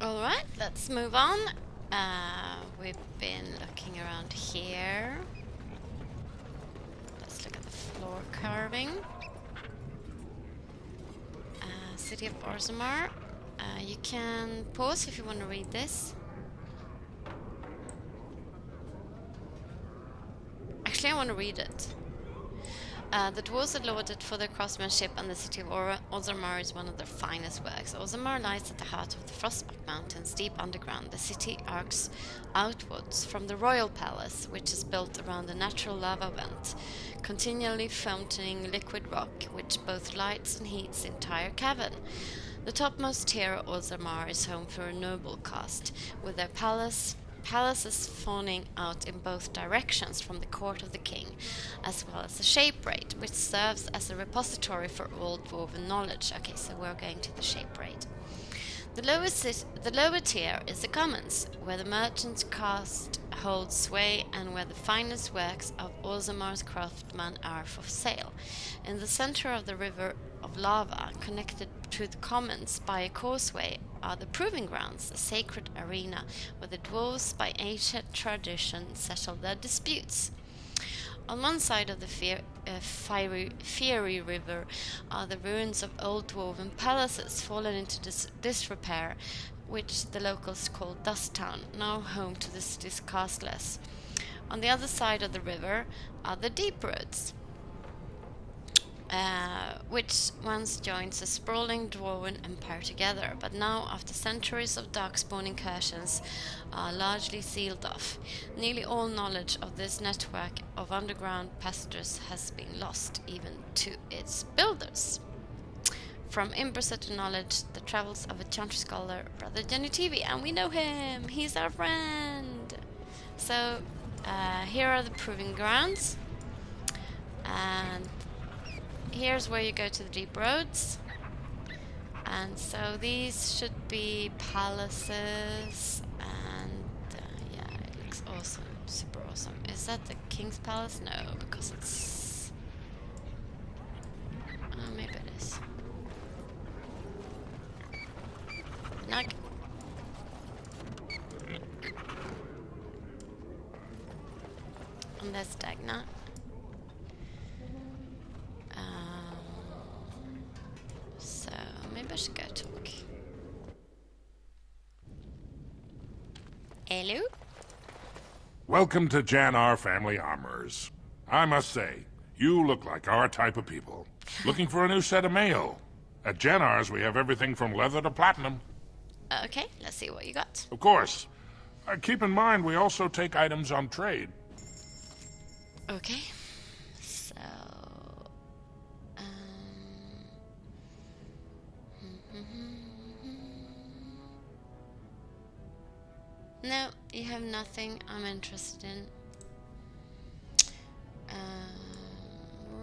Alright, let's move on. We've been looking around here. Let's look at the floor carving. City of Orzammar. You can pause if you want to read this. Actually, I want to read it. The dwarves are lauded for their craftsmanship, and the city of Orzammar is one of their finest works. Orzammar lies at the heart of the Frostback Mountains, deep underground. The city arcs outwards from the royal palace, which is built around a natural lava vent, continually fountaining liquid rock, which both lights and heats the entire cavern. The topmost tier of Orzammar is home for a noble caste, with their palaces fawning out in both directions from the court of the king, as well as the Shape Raid, which serves as a repository for all dwarven knowledge. Okay, so we're going to the Shape Raid. The lower tier is the Commons, where the merchant's caste holds sway and where the finest works of Orzammar's craftsmen are for sale. In the center of the river of lava, connected to the Commons by a causeway, are the Proving Grounds, a sacred arena where the dwarves by ancient tradition settle their disputes. On one side of the fiery river are the ruins of old dwarven palaces fallen into disrepair, which the locals call Dust Town, now home to the city's castless. On the other side of the river are the Deep Roads, which once joined the sprawling dwarven empire together, but now, after centuries of darkspawn incursions, are largely sealed off. Nearly all knowledge of this network of underground passages has been lost, even to its builders. From Imbrisa to knowledge, the travels of a country scholar, Brother Jenny TV, and we know him! He's our friend! So, here are the Proving Grounds, and here's where you go to the Deep Roads. And so these should be palaces, and yeah, it looks awesome, super awesome. Is that the King's Palace? No, because it's... maybe it is. Nug. And there's Dagna. So maybe I should go talk. Hello? Welcome to Jan Family Armorers. I must say, you look like our type of people. Looking for a new set of mail. At Janar's, we have everything from leather to platinum. Okay, let's see what you got. Of course. Keep in mind, we also take items on trade. Okay. So... no, you have nothing I'm interested in.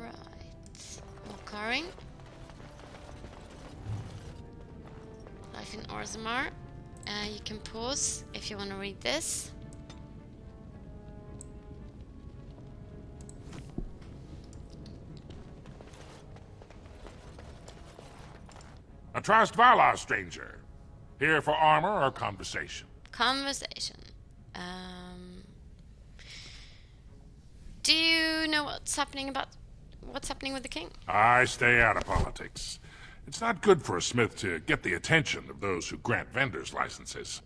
Right. Walkaring. Life in Orzammar. You can pause if you want to read this. Atrast Vala, stranger. Here for armor or conversation? Conversation. Do you know what's happening with the king? I stay out of politics. It's not good for a smith to get the attention of those who grant vendors licenses.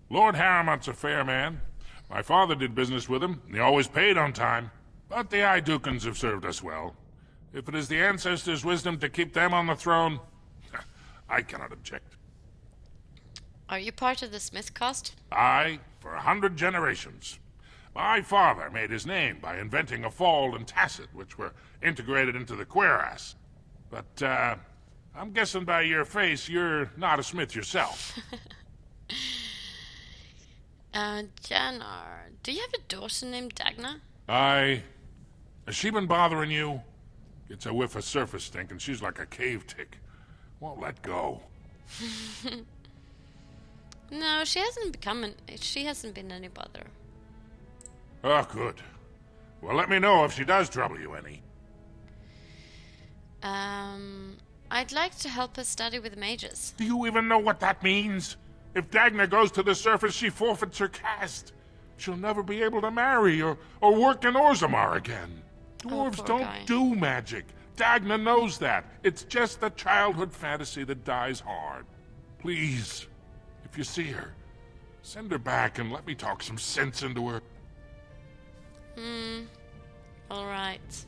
Lord Harrimont's a fair man. My father did business with him, and he always paid on time. But the Idukans have served us well. If it is the ancestors' wisdom to keep them on the throne, I cannot object. Are you part of the Smith caste? Aye, for 100 generations. My father made his name by inventing a fall and tacit, which were integrated into the cuirass. But, I'm guessing by your face you're not a smith yourself. Janar, do you have a daughter named Dagna? Aye. Has she been bothering you? Gets a whiff of surface stink and she's like a cave tick. Won't let go. No, she hasn't been any bother. Oh, good. Well, let me know if she does trouble you any. I'd like to help her study with mages. Do you even know what that means? If Dagna goes to the surface, she forfeits her caste. She'll never be able to marry or work in Orzammar again. Dwarves don't do magic. Dagna knows that. It's just a childhood fantasy that dies hard. Please, if you see her, send her back and let me talk some sense into her. All right.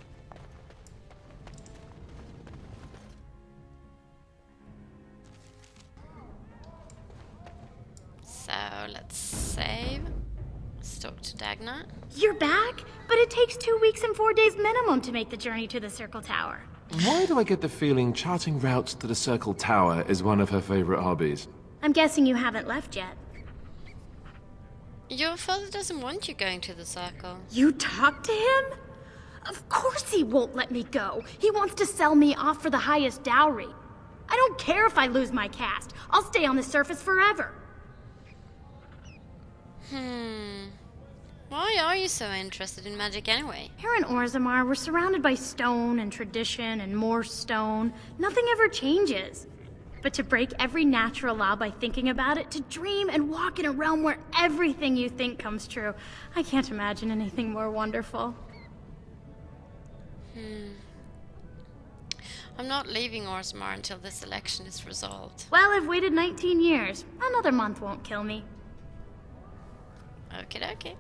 So, let's save. Let's talk to Dagna. You're back? But it takes 2 weeks and 4 days minimum to make the journey to the Circle Tower. Why do I get the feeling charting routes to the Circle Tower is one of her favorite hobbies? I'm guessing you haven't left yet. Your father doesn't want you going to the circle. You talked to him? Of course he won't let me go. He wants to sell me off for the highest dowry. I don't care if I lose my caste. I'll stay on the surface forever. Why are you so interested in magic anyway? Here in Orzammar, we're surrounded by stone and tradition and more stone. Nothing ever changes. But to break every natural law by thinking about it, to dream and walk in a realm where everything you think comes true, I can't imagine anything more wonderful. I'm not leaving Orzammar until this election is resolved. Well, I've waited 19 years. Another month won't kill me. Okay.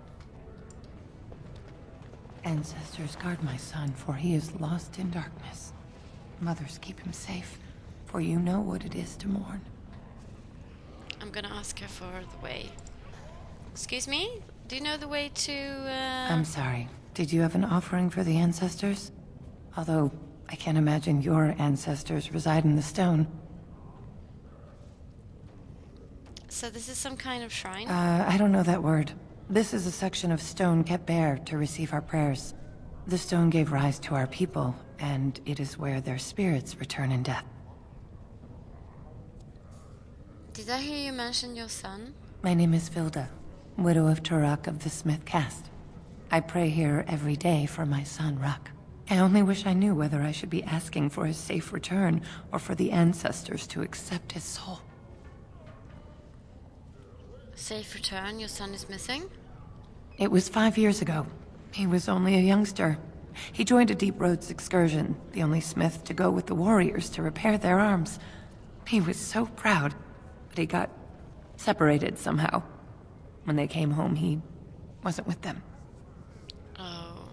Ancestors, guard my son, for he is lost in darkness. Mothers, keep him safe, for you know what it is to mourn. I'm gonna ask her for the way. Excuse me? Do you know the way to, I'm sorry. Did you have an offering for the ancestors? Although, I can't imagine your ancestors reside in the stone. So this is some kind of shrine? I don't know that word. This is a section of stone kept bare to receive our prayers. The stone gave rise to our people, and it is where their spirits return in death. Did I hear you mention your son? My name is Vilda, widow of Turok of the Smith caste. I pray here every day for my son, Ruck. I only wish I knew whether I should be asking for his safe return or for the ancestors to accept his soul. Safe return, your son is missing? It was 5 years ago. He was only a youngster. He joined a Deep Roads excursion, the only smith to go with the warriors to repair their arms. He was so proud, but he got separated somehow. When they came home, he wasn't with them. Oh.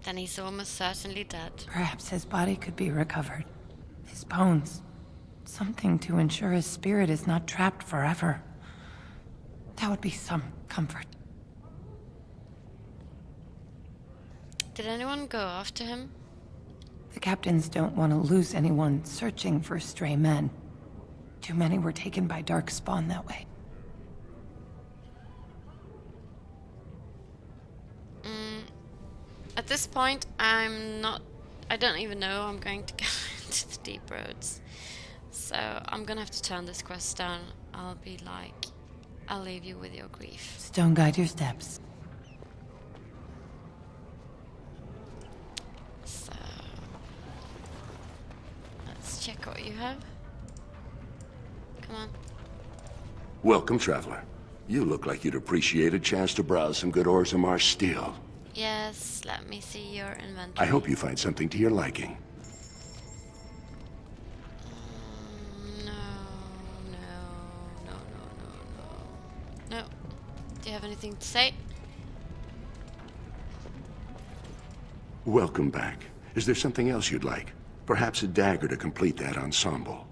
Then he's almost certainly dead. Perhaps his body could be recovered. His bones. Something to ensure his spirit is not trapped forever. That would be some comfort. Did anyone go after him? The captains don't want to lose anyone searching for stray men. Too many were taken by Darkspawn that way. At this point, I don't even know I'm going to go into the Deep Roads. So I'm gonna have to turn this quest down. I'll be like, I'll leave you with your grief. Stone guide your steps. So let's check what you have. Come on. Welcome, traveler. You look like you'd appreciate a chance to browse some good Orzammar steel. Yes, let me see your inventory. I hope you find something to your liking. No. Do you have anything to say? Welcome back. Is there something else you'd like? Perhaps a dagger to complete that ensemble.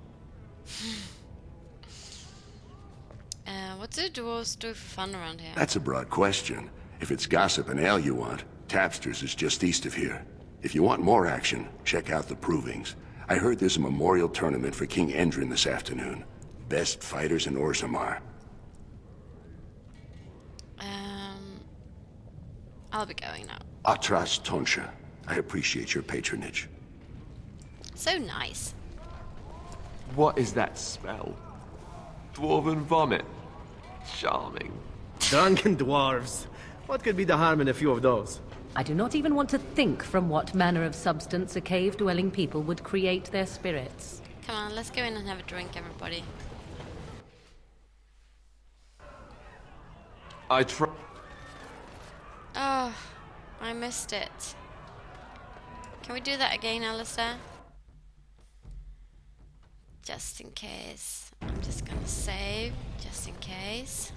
What do dwarves do for fun around here? That's a broad question. If it's gossip and ale you want, Tapster's is just east of here. If you want more action, check out the Provings. I heard there's a memorial tournament for King Endrin this afternoon. Best fighters in Orzammar. I'll be going now. Atras Tonsha. I appreciate your patronage. So nice. What is that smell? Dwarven vomit. Charming. Drunken dwarves. What could be the harm in a few of those? I do not even want to think from what manner of substance a cave-dwelling people would create their spirits. Come on, let's go in and have a drink, everybody. Oh, I missed it. Can we do that again, Alistair? Just in case. I'm just gonna save, just in case.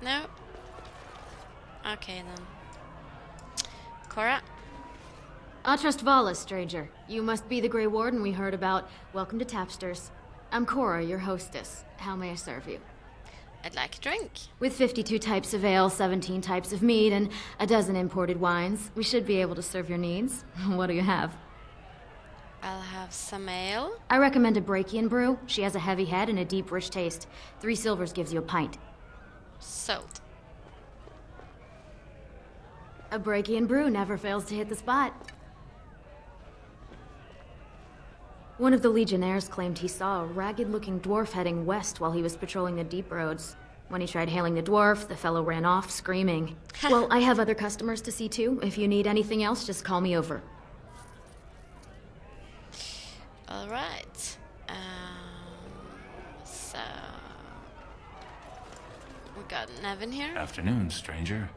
No? Okay then. Cora? Atrust Vala, stranger. You must be the Grey Warden we heard about. Welcome to Tapsters. I'm Cora, your hostess. How may I serve you? I'd like a drink. With 52 types of ale, 17 types of mead, and a dozen imported wines, we should be able to serve your needs. What do you have? I'll have some ale. I recommend a Brakian brew. She has a heavy head and a deep, rich taste. 3 silvers gives you a pint. Sold. A Brakian brew never fails to hit the spot. One of the Legionnaires claimed he saw a ragged-looking dwarf heading west while he was patrolling the deep roads. When he tried hailing the dwarf, the fellow ran off, screaming. Well, I have other customers to see too. If you need anything else, just call me over. Alright. So... we got Nevin here. Afternoon, stranger.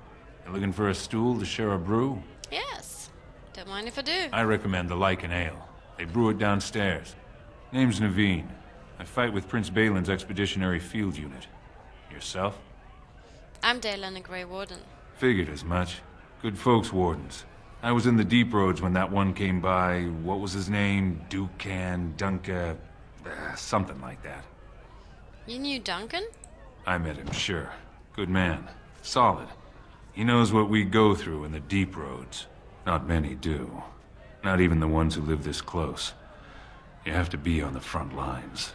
You looking for a stool to share a brew? Yes. Don't mind if I do. I recommend the Lycan Ale. They brew it downstairs. Name's Naveen. I fight with Prince Balin's Expeditionary Field Unit. Yourself? I'm Dalen, a Grey Warden. Figured as much. Good folks, Wardens. I was in the deep roads when that one came by. What was his name? Dunka... something like that. You knew Duncan? I met him, sure. Good man. Solid. He knows what we go through in the deep roads. Not many do. Not even the ones who live this close. You have to be on the front lines.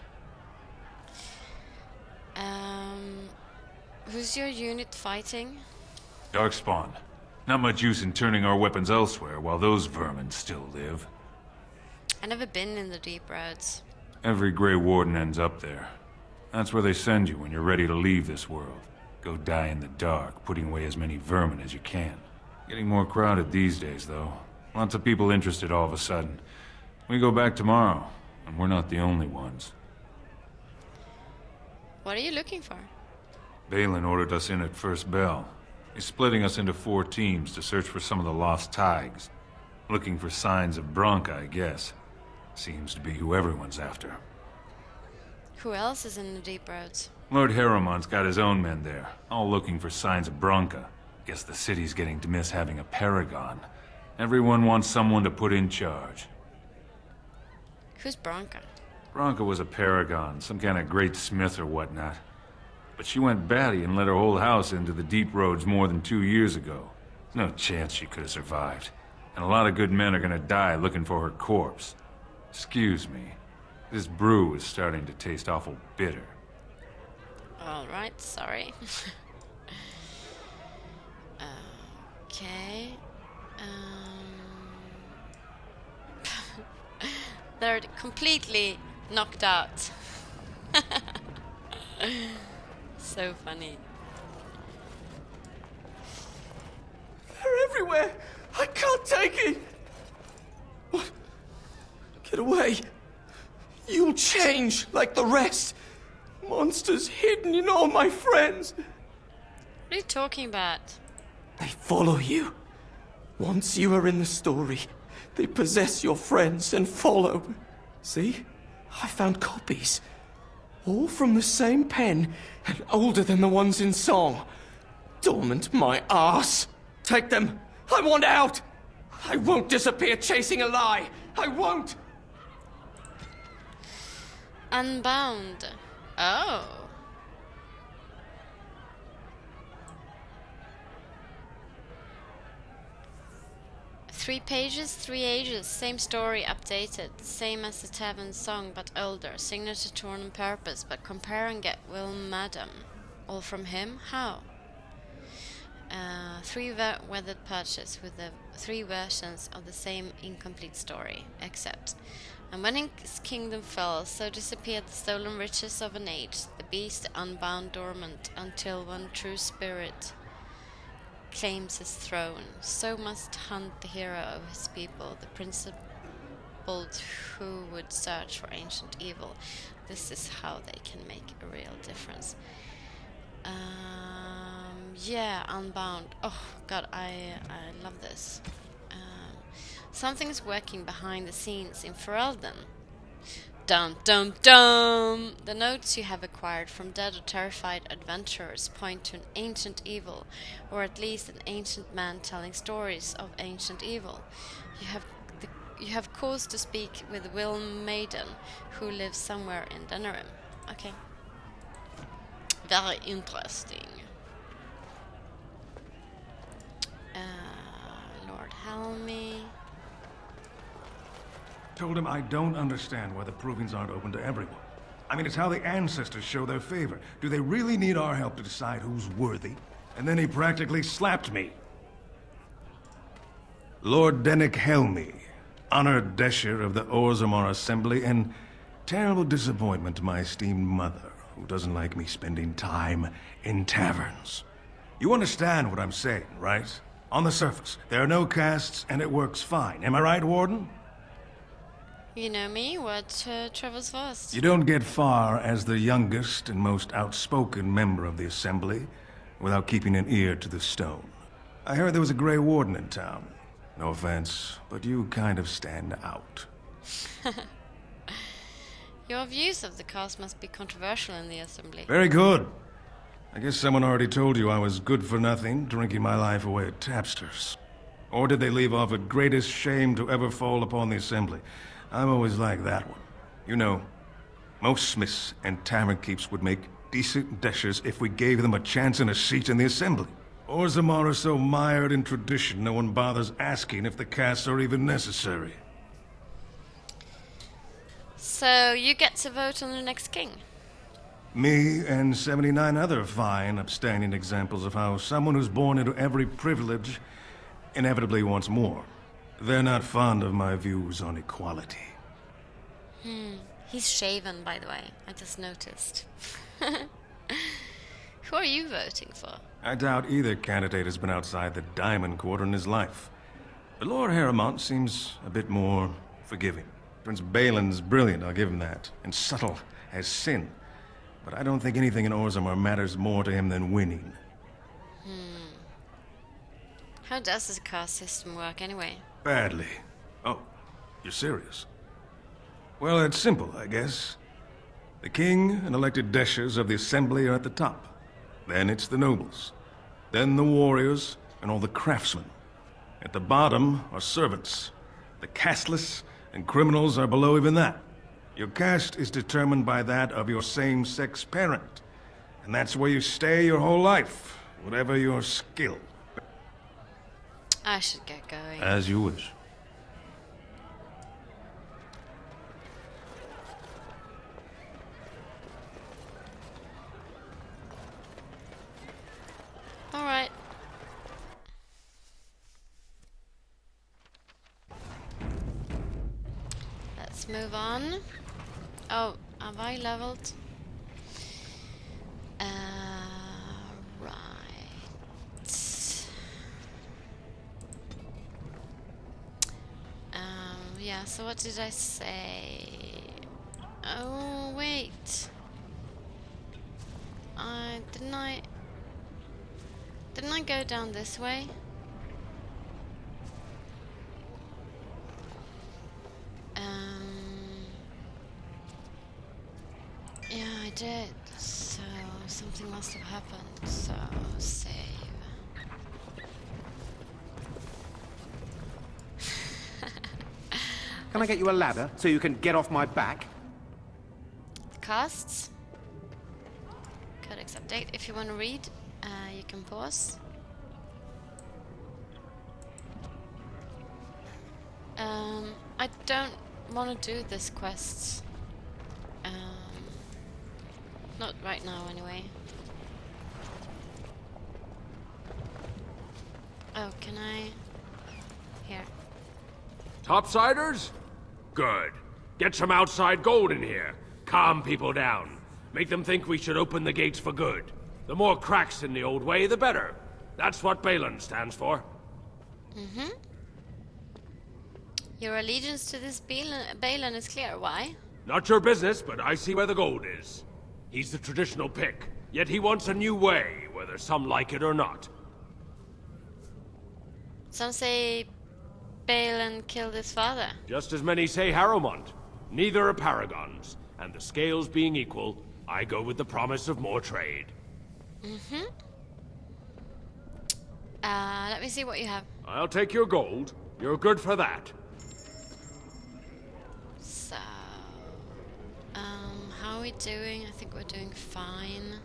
Who's your unit fighting? Darkspawn. Not much use in turning our weapons elsewhere while those vermin still live. I've never been in the deep roads. Every Grey Warden ends up there. That's where they send you when you're ready to leave this world. Go die in the dark, putting away as many vermin as you can. Getting more crowded these days, though. Lots of people interested all of a sudden. We go back tomorrow, and we're not the only ones. What are you looking for? Balin ordered us in at first bell. He's splitting us into 4 teams to search for some of the lost Tigers. Looking for signs of Bronca, I guess. Seems to be who everyone's after. Who else is in the deep roads? Lord Harriman's got his own men there, all looking for signs of Bronca. Guess the city's getting to miss having a paragon. Everyone wants someone to put in charge. Who's Bronca? Bronca was a paragon, some kind of great smith or whatnot. But she went batty and let her whole house into the deep roads more than 2 years ago. There's no chance she could have survived. And a lot of good men are gonna die looking for her corpse. Excuse me. This brew is starting to taste awful bitter. Alright, sorry. Okay. They're completely knocked out. So funny. They're everywhere. I can't take it. What? Get away. You'll change like the rest. Monsters hidden in all my friends. What are you talking about? They follow you. Once you are in the story, they possess your friends and follow. See? I found copies. All from the same pen, and older than the ones in song. Dormant my ass. Take them. I want out. I won't disappear chasing a lie. I won't. Unbound. Oh. Three pages, 3 ages, same story updated, same as the tavern song but older, signature torn on purpose, but compare and get will madam. All from him? How? 3 weathered patches with the 3 versions of the same incomplete story, except And when his kingdom fell, so disappeared the stolen riches of an age, the beast unbound dormant, until one true spirit claims his throne. So must hunt the hero of his people, the principled who would search for ancient evil. This is how they can make a real difference. Yeah, Unbound. Oh god, I love this. Something is working behind the scenes in Ferelden. Dum dum dum! The notes you have acquired from dead or terrified adventurers point to an ancient evil, or at least an ancient man telling stories of ancient evil. You have cause to speak with Will Maiden, who lives somewhere in Denerim. Okay. Very interesting. Lord Helmy. Told him I don't understand why the provings aren't open to everyone. I mean, it's how the ancestors show their favor. Do they really need our help to decide who's worthy? And then he practically slapped me. Lord Dennick Helmy, honored Desher of the Orzammar Assembly, and terrible disappointment to my esteemed mother, who doesn't like me spending time in taverns. You understand what I'm saying, right? On the surface, there are no castes, and it works fine. Am I right, Warden? You know me, what travels fast? You don't get far as the youngest and most outspoken member of the Assembly without keeping an ear to the stone. I heard there was a Grey Warden in town. No offense, but you kind of stand out. Your views of the cast must be controversial in the Assembly. Very good. I guess someone already told you I was good for nothing, drinking my life away at tapsters. Or did they leave off at greatest shame to ever fall upon the Assembly? I'm always like that one. You know, most smiths and tavern keeps would make decent deshers if we gave them a chance and a seat in the Assembly. Orzammar are so mired in tradition, no one bothers asking if the castes are even necessary. So you get to vote on the next king? Me and 79 other fine, upstanding examples of how someone who's born into every privilege inevitably wants more. They're not fond of my views on equality. He's shaven, by the way. I just noticed. Who are you voting for? I doubt either candidate has been outside the Diamond Quarter in his life. But Lord Harrowmont seems a bit more forgiving. Prince Balin's brilliant, I'll give him that, and subtle as sin. But I don't think anything in Orzammar matters more to him than winning. How does this caste system work anyway? Badly. Oh, you're serious? Well, it's simple, I guess. The king and elected deshers of the Assembly are at the top. Then it's the nobles. Then the warriors and all the craftsmen. At the bottom are servants. The casteless and criminals are below even that. Your caste is determined by that of your same-sex parent. And that's where you stay your whole life, whatever your skill. I should get going. As you wish. Alright. Let's move on. Oh, have I leveled? Right. Yeah, so what did I say? Oh, wait. Didn't I go down this way? Yeah, I did. So something must have happened. So save. Can I get you a ladder so you can get off my back? Casts. Codex update. If you want to read, you can pause. I don't want to do this quest. Not right now, anyway. Oh, can I? Here. Topsiders? Good. Get some outside gold in here. Calm people down. Make them think we should open the gates for good. The more cracks in the old way, the better. That's what Balin stands for. Mm-hmm. Your allegiance to this Balin is clear. Why? Not your business, but I see where the gold is. He's the traditional pick, yet he wants a new way, whether some like it or not. Some say Balin killed his father. Just as many say Harrowmont. Neither are paragons, and the scales being equal, I go with the promise of more trade. Mm-hmm. Let me see what you have. I'll take your gold. You're good for that. So, how are we doing? I think we're doing fine.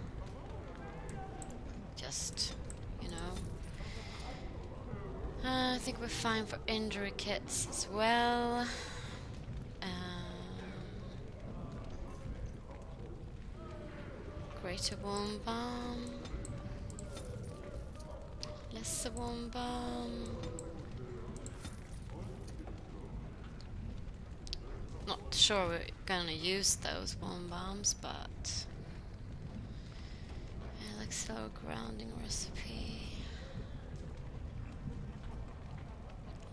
Just, you know. I think we're fine for injury kits as well. Greater Warm Bomb. Lesser Warm Bomb. Not sure we're gonna use those Warm Bombs, but... Elixir Grounding Recipe.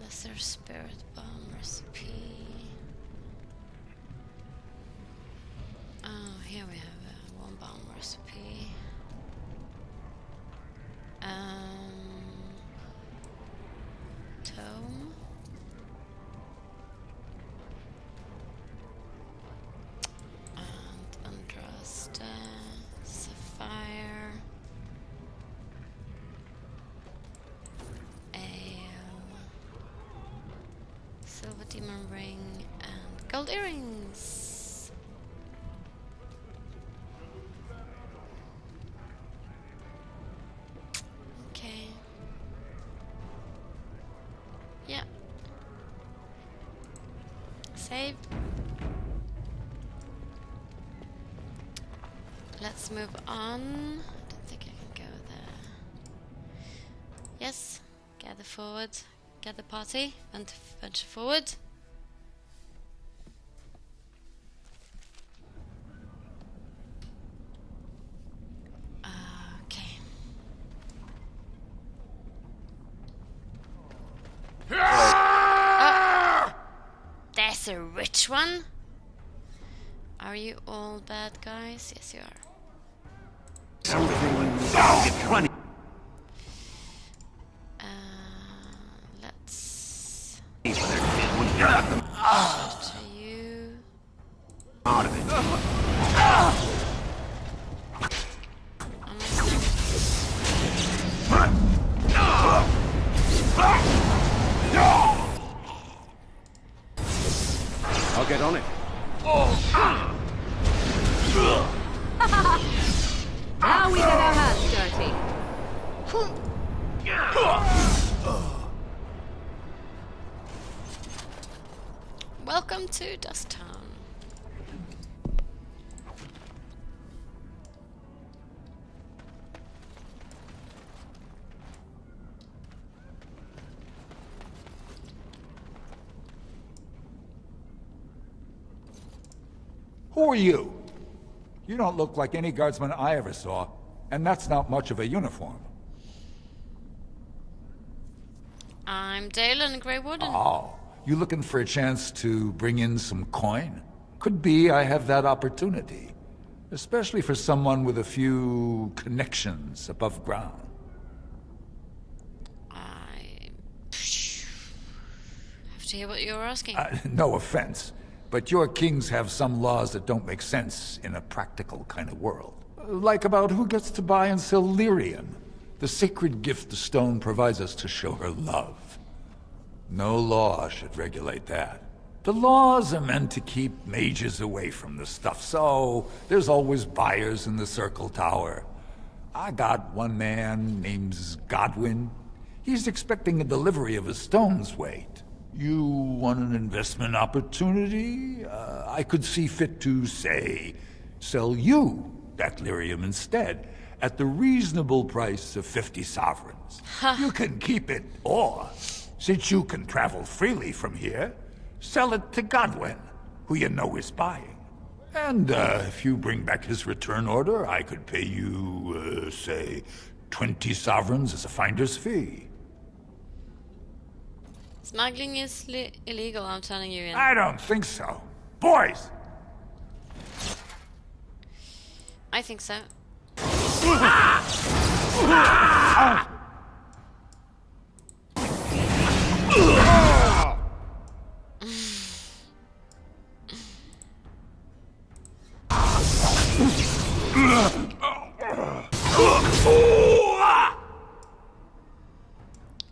Lesser Spirit Bomb Recipe. Oh, here we have a Warm Bomb recipe. Tome. And Andraste. Sapphire. Ale. Silver Demon Ring and gold earrings. Okay. Yeah. Save. Let's move on. I don't think I can go there. Yes. Gather forward. Gather party. Venture forward. Okay. Oh, there's a rich one. Are you all bad guys? Yes, you are. Let's to you. Out of it. I'll get on it. Now we get our hands dirty. Welcome to Dust Town. Who are you? You don't look like any guardsman I ever saw, and that's not much of a uniform. I'm Dalen Greywood. Oh, you looking for a chance to bring in some coin? Could be I have that opportunity. Especially for someone with a few connections above ground. I have to hear what you're asking. No offense, but your kings have some laws that don't make sense in a practical kind of world. Like about who gets to buy and sell lyrium, the sacred gift the stone provides us to show her love. No law should regulate that. The laws are meant to keep mages away from the stuff, so there's always buyers in the Circle Tower. I got one man named Godwin. He's expecting a delivery of a stone's weight. You want an investment opportunity? I could see fit to, say, sell you that lyrium instead, at the reasonable price of 50 sovereigns. You can keep it, or, since you can travel freely from here, sell it to Godwin. who you know is buying. And if you bring back his return order, I could pay you, say, 20 sovereigns as a finder's fee. Smuggling is illegal, I'm telling you. I don't think so. Boys! I think so.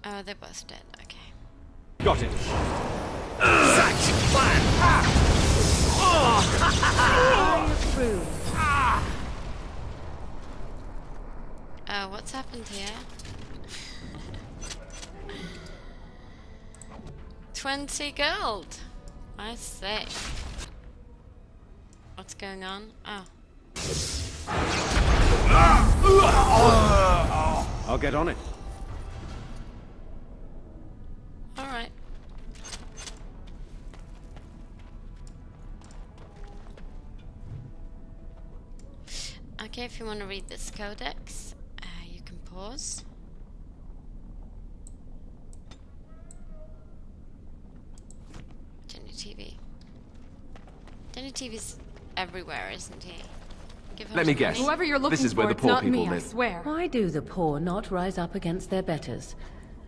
Oh, they're both dead. Okay. Got it. What's happened here? 20 gold. I say. What's going on? Oh. I'll get on it. All right. Okay, if you want to read this codex, you can pause. Jenny TV. Jenny TV's everywhere, isn't he? Give him Let me some guess. money. Whoever you're looking This is where for, the it's poor not people me, I live. swear. Why do the poor not rise up against their betters?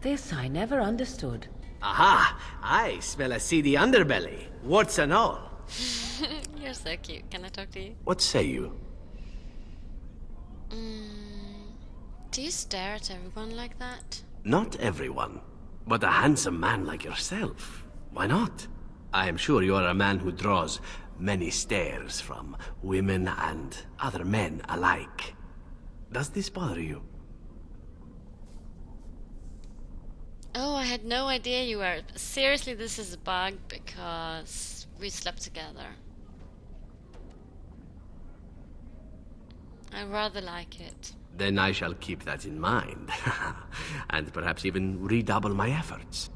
This I never understood. Aha! I smell a seedy underbelly. Warts and all. You're so cute. Can I talk to you? What say you? Do you stare at everyone like that? Not everyone, but a handsome man like yourself. Why not? I am sure you are a man who draws many stares from women and other men alike. Does this bother you? Oh, I had no idea you were. Seriously, this is a bug because we slept together. I rather like it. Then I shall keep that in mind, and perhaps even redouble my efforts.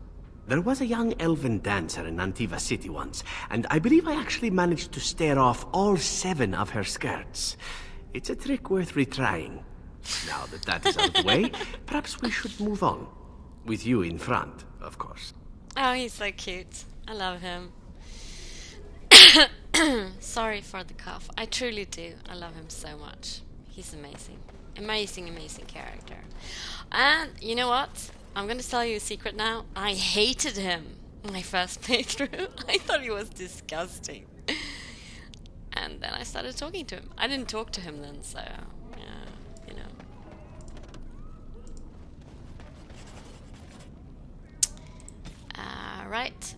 There was a young elven dancer in Antiva City once, and I believe I actually managed to stare off all 7 of her skirts. It's a trick worth retrying. Now that that is out of the way, perhaps we should move on. With you in front, of course. Oh, he's so cute. I love him. Sorry for the cough. I truly do. I love him so much. He's amazing. Amazing, amazing character. And you know what? I'm gonna tell you a secret now. I hated him my first playthrough. I thought he was disgusting. And then I started talking to him. I didn't talk to him then, so yeah, you know. Right.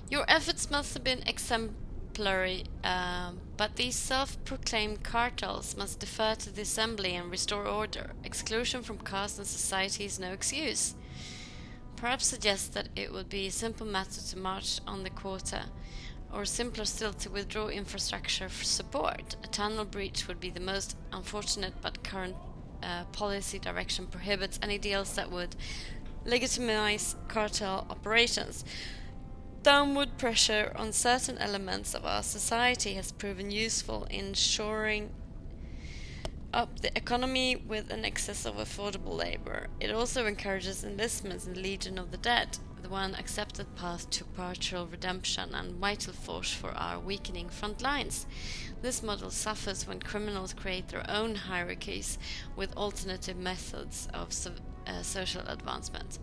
Your efforts must have been exemplary, but these self-proclaimed cartels must defer to the assembly and restore order. Exclusion from caste and society is no excuse. Perhaps suggest that it would be a simple matter to march on the quota, or simpler still to withdraw infrastructure for support. A tunnel breach would be the most unfortunate, but current policy direction prohibits any deals that would legitimize cartel operations. Downward pressure on certain elements of our society has proven useful in shoring up the economy with an excess of affordable labor. It also encourages enlistments in the Legion of the Dead, the one accepted path to partial redemption and vital force for our weakening front lines. This model suffers when criminals create their own hierarchies with alternative methods of social advancement.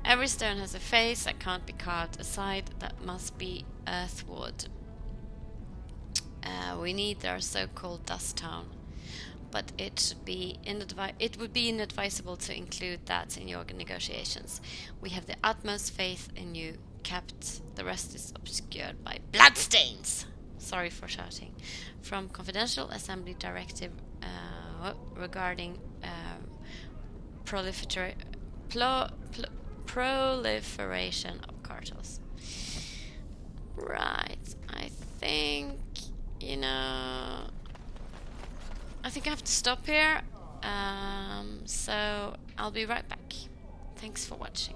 Every stone has a face that can't be carved aside, that must be earthward. We need our so-called dust town, but it would be inadvisable to include that in your negotiations. We have the utmost faith in you, Capt. The rest is obscured by bloodstains. Sorry for shouting. From Confidential Assembly Directive regarding proliferation of cartels. Right. I think, I think I have to stop here. So I'll be right back. Thanks for watching.